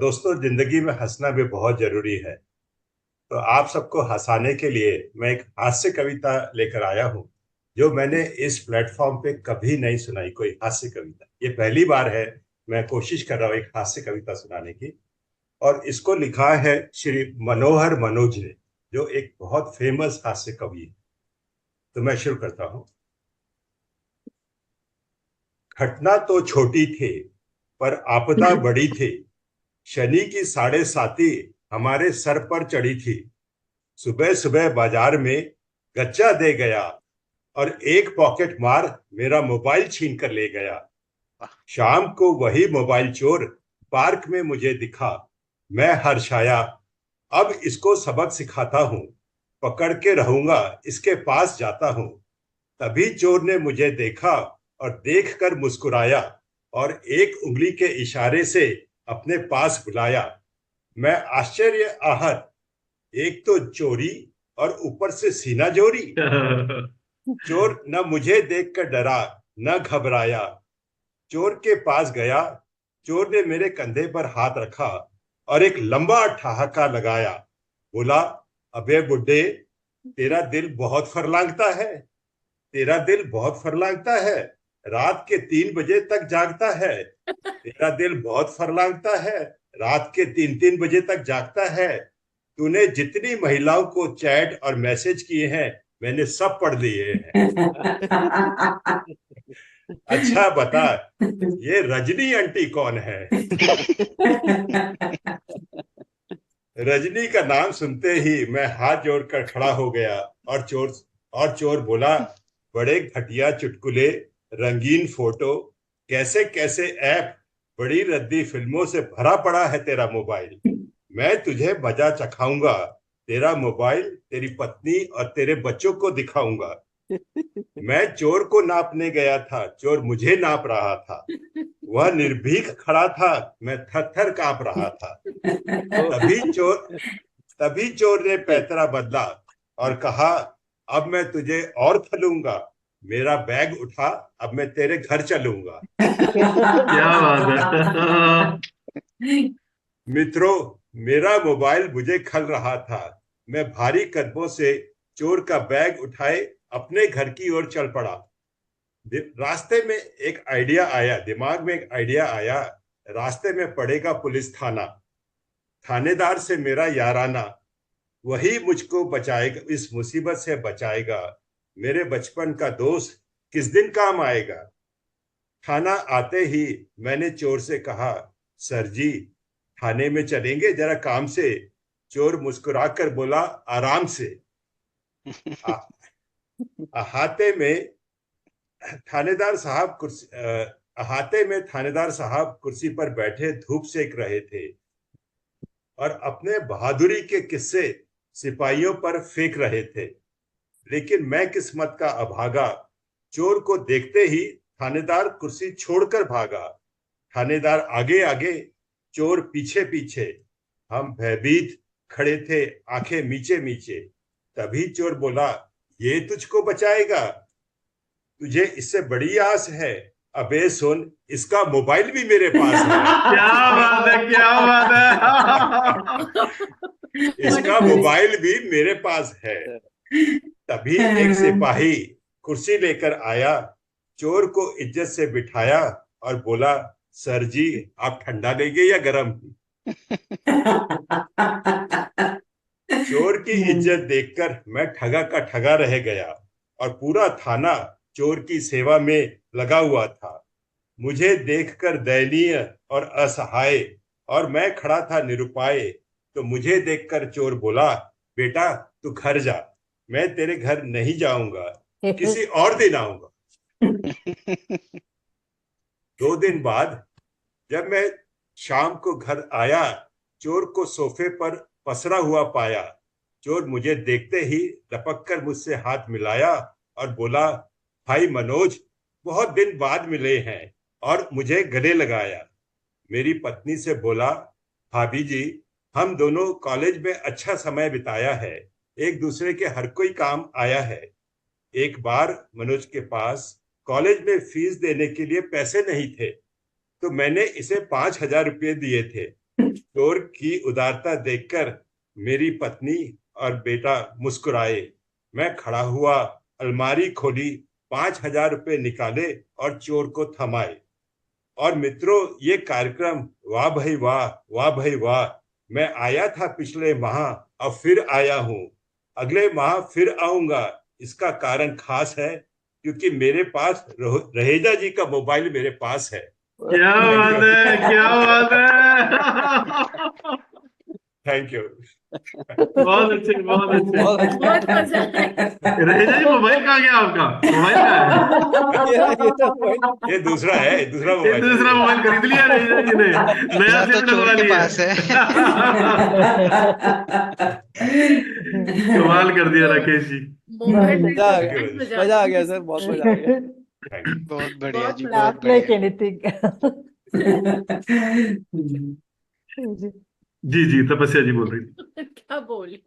दोस्तों, जिंदगी में हंसना भी बहुत जरूरी है। तो आप सबको हंसाने के लिए मैं एक हास्य कविता लेकर आया हूँ, जो मैंने इस प्लेटफॉर्म पे कभी नहीं सुनाई। कोई हास्य कविता, ये पहली बार है। मैं कोशिश कर रहा हूँ एक हास्य कविता सुनाने की। और इसको लिखा है श्री मनोहर मनोज ने, जो एक बहुत फेमस हास्य कवि है। तो मैं शुरू करता हूँ। घटना तो छोटी थी, पर आपदा बड़ी थी। शनि की 7:30 हमारे सर पर चढ़ी थी। सुबह सुबह बाजार में गच्चा दे गया, और एक पॉकेट मार मेरा मोबाइल छीन कर ले गया। शाम को वही मोबाइल चोर पार्क में मुझे दिखा। मैं हर्षाया, अब इसको सबक सिखाता हूँ। पकड़ के रहूंगा, इसके पास जाता हूँ। तभी चोर ने मुझे देखा और देखकर मुस्कुराया, और एक उंगली के इशारे से अपने पास बुलाया। मैं आश्चर्य आहत, एक तो चोरी और ऊपर से सीना जोरी। चोर न मुझे देखकर डरा, न घबराया। चोर के पास गया, चोर ने मेरे कंधे पर हाथ रखा और एक लंबा ठहाका लगाया। बोला, अबे बुड्ढे, तेरा दिल बहुत फरलांगता है। तेरा दिल बहुत फरलांगता है। रात के 3 बजे तक जागता है। तेरा दिल बहुत फरलांगता है। रात के 3-3 बजे तक जागता है। तूने जितनी महिलाओं को चैट और मैसेज किए हैं, मैंने सब पढ़ लिए हैं। अच्छा बता, ये रजनी आंटी कौन है? रजनी का नाम सुनते ही मैं हाथ जोड़कर खड़ा हो गया। और चोर बोला, बड़े घटिया चुटकुले, रंगीन फोटो, कैसे कैसे ऐप, बड़ी रद्दी फिल्मों से भरा पड़ा है तेरा मोबाइल। मैं तुझे मजा चखाऊंगा। तेरा मोबाइल तेरी पत्नी और तेरे बच्चों को दिखाऊंगा। मैं चोर को नापने गया था, चोर मुझे नाप रहा था। वह निर्भीक खड़ा था, मैं थर थर कांप रहा था। तभी चोर तभी चोर ने पैतरा बदला और कहा, अब मैं तुझे और थलूंगा। मेरा बैग उठा, अब मैं तेरे घर चलूंगा। क्या बात है। मित्रों, मेरा मोबाइल मुझे खल रहा था। मैं भारी कदमों से चोर का बैग उठाए अपने घर की ओर चल पड़ा। रास्ते में एक आइडिया आया, दिमाग में एक आइडिया आया। रास्ते में पड़ेगा पुलिस थाना। थानेदार से मेरा याराना, वही मुझको बचाएगा, इस मुसीबत से बचाएगा। मेरे बचपन का दोस्त किस दिन काम आएगा। थाना आते ही मैंने चोर से कहा, सर जी, थाने में चलेंगे जरा काम से। चोर मुस्कुराकर बोला, आराम से। आ- अहाते में थानेदार साहब कुर्सी अहाते में थानेदार साहब कुर्सी पर बैठे धूप सेक रहे थे, और अपने बहादुरी के किस्से सिपाहियों पर फेंक रहे थे। लेकिन मैं किस्मत का अभागा, चोर को देखते ही थानेदार कुर्सी छोड़कर भागा। थानेदार आगे आगे, चोर पीछे पीछे। हम भयभीत खड़े थे, आंखें मीचे मीचे। तभी चोर बोला, ये तुझको बचाएगा? तुझे इससे बड़ी आस है? अबे सुन, इसका मोबाइल भी मेरे पास है। क्या बात है, क्या बात है। इसका मोबाइल भी मेरे पास है। तभी एक सिपाही कुर्सी लेकर आया, चोर को इज्जत से बिठाया और बोला, सर जी, आप ठंडा लेंगे या गरम? चोर की इज्जत देखकर मैं ठगा का ठगा रह गया, और पूरा थाना चोर की सेवा में लगा हुआ था। मुझे देखकर दयनीय और असहाय, और मैं खड़ा था निरुपाय। तो मुझे देखकर चोर बोला, बेटा, तू घर जा। मैं तेरे घर नहीं जाऊंगा, किसी और दिन आऊंगा। 2 दिन बाद जब मैं शाम को घर आया, चोर को सोफे पर पसरा हुआ पाया। चोर मुझे देखते ही लपक कर मुझसे हाथ मिलाया और बोला, भाई मनोज, बहुत दिन बाद मिले हैं, और मुझे गले लगाया। मेरी पत्नी से बोला, भाभी जी, हम दोनों कॉलेज में अच्छा समय बिताया है। एक दूसरे के हर कोई काम आया है। एक बार मनोज के पास कॉलेज में फीस देने के लिए पैसे नहीं थे, तो मैंने इसे 5,000 रुपये दिए थे। चोर की उदारता देखकर मेरी पत्नी और बेटा मुस्कुराए। मैं खड़ा हुआ, अलमारी खोली, 5,000 रुपए निकाले और चोर को थमाए। और मित्रों, ये कार्यक्रम, वाह भाई वाह, वाह भाई वाह। मैं आया था पिछले माह, अब फिर आया हूँ। अगले माह फिर आऊंगा। इसका कारण खास है, क्योंकि मेरे पास रहेजा जी का मोबाइल मेरे पास है। क्या थैंक बात यू। है, क्या बात है। Thank you. बहुत अच्छे, बहुत अच्छे। बहुत बहुत मजा आया। रहेजा जी, मोबाइल कहाँ गया आपका? मोबाइल कहाँ है? ये तो कोई ये दूसरा है, दूसरा ये मोबाइल दूसरा है। मोबाइल खरीद लिया रहेजा जी ने, नया दूसरा तो सिम चोर लगवा के लिया। पास है। कमाल कर दिया राकेश जी। मोमेंट मजा आ ऐसा गया, बहुत मजा आ गया सर, बहुत मजा आ गया। Thank you. बहुत बढ़िया बहुत जी, मजा बहुत Laugh like बढ़िया। anything. जी जी, तपस्या जी बोल रही थी। क्या बोली।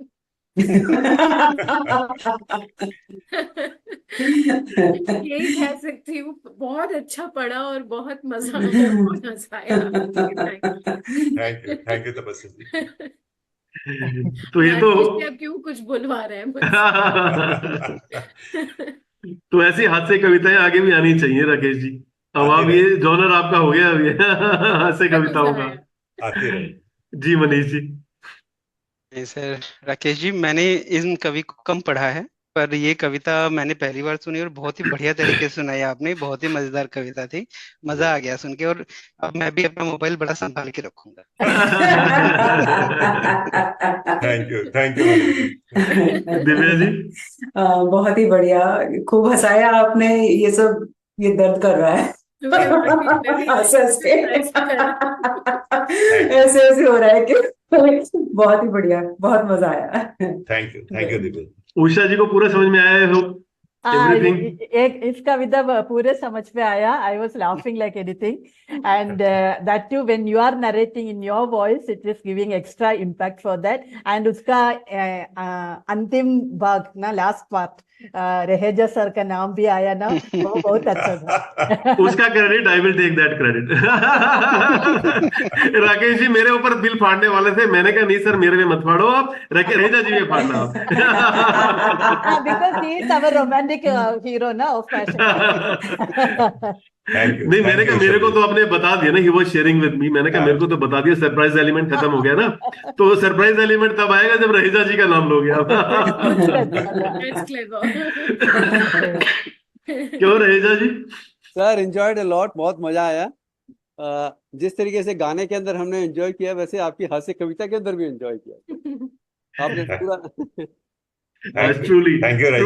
यही कह सकती हूँ, बहुत अच्छा पढ़ा और बहुत मजा आया, बहुत हंसा आया। थैंक यू तपस्या जी। तो ये तो राकेश जी, अब क्यों कुछ बुलवा रहे हैं मुझसे? तो ऐसी हास्य कविताएं आगे भी आनी चाहिए राकेश जी। अब आती आप ये रहे, जॉनर आपका हो गया अभी हास्य बहुत कविताओं मजा का। आया। आती रहे। जी मनीष जी। नहीं सर, राकेश जी, मैंने इन कवि को कम पढ़ा है, पर ये कविता मैंने पहली बार सुनी और बहुत ही बढ़िया तरीके से सुनाई आपने। बहुत ही मजेदार कविता थी, मजा आ गया सुन के। और अब मैं भी अपना मोबाइल बड़ा संभाल के रखूंगा। Thank you Manish ji. दिव्या जी। बहुत ही बढ़िया, खूब हंसाया आपने। ये सब, ये दर्द कर रहा है। हंस हंस के ऐसे ऐसे हो रहा है कि बहुत ही बढ़िया, बहुत मजा आया। Thank you Divya. उषा जी को पूरा समझ में आया है एवरीथिंग? एक इस कविता पूरे समझ में आया. I was laughing like anything, and that too when you are narrating in your voice, it is giving extra impact for that. And उसका अंतिम भाग ना, लास्ट पार्ट, रहेजा सर का नाम भी आया ना, वो बहुत अच्छा था. उसका credit I will take that credit. Rakesh ji मेरे ऊपर बिल फाड़ने वाले थे, मैंने कहा नहीं सर, मेरे में मत फाड़ो आप, रहेजा जी में फाड़ना आप। Because he is our romantic hero ना, of passion. नहीं, मैंने कहा मेरे को तो आपने बता दिया ना, he was sharing with me, मैंने कहा मेरे को तो बता दिया, सरप्राइज एलिमेंट खत्म हो गया ना। तो सरप्राइज एलिमेंट तब आएगा जब रहेजा जी का नाम लोगे आप। That's clever. क्यों रहेजा जी? सर एंजॉयड अ लॉट, बहुत मजा आया। जिस तरीके से गाने के अंदर हमने एंजॉय किया, वैसे आपकी हास्य कविता के अंदर भी एंजॉय किया आपने पूरा। Truly Thank you, Rajesh.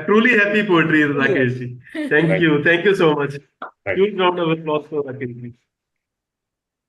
Truly happy poetry Rakesh ji. Thank you so much. Thank you. Huge round of applause for Rakesh ji.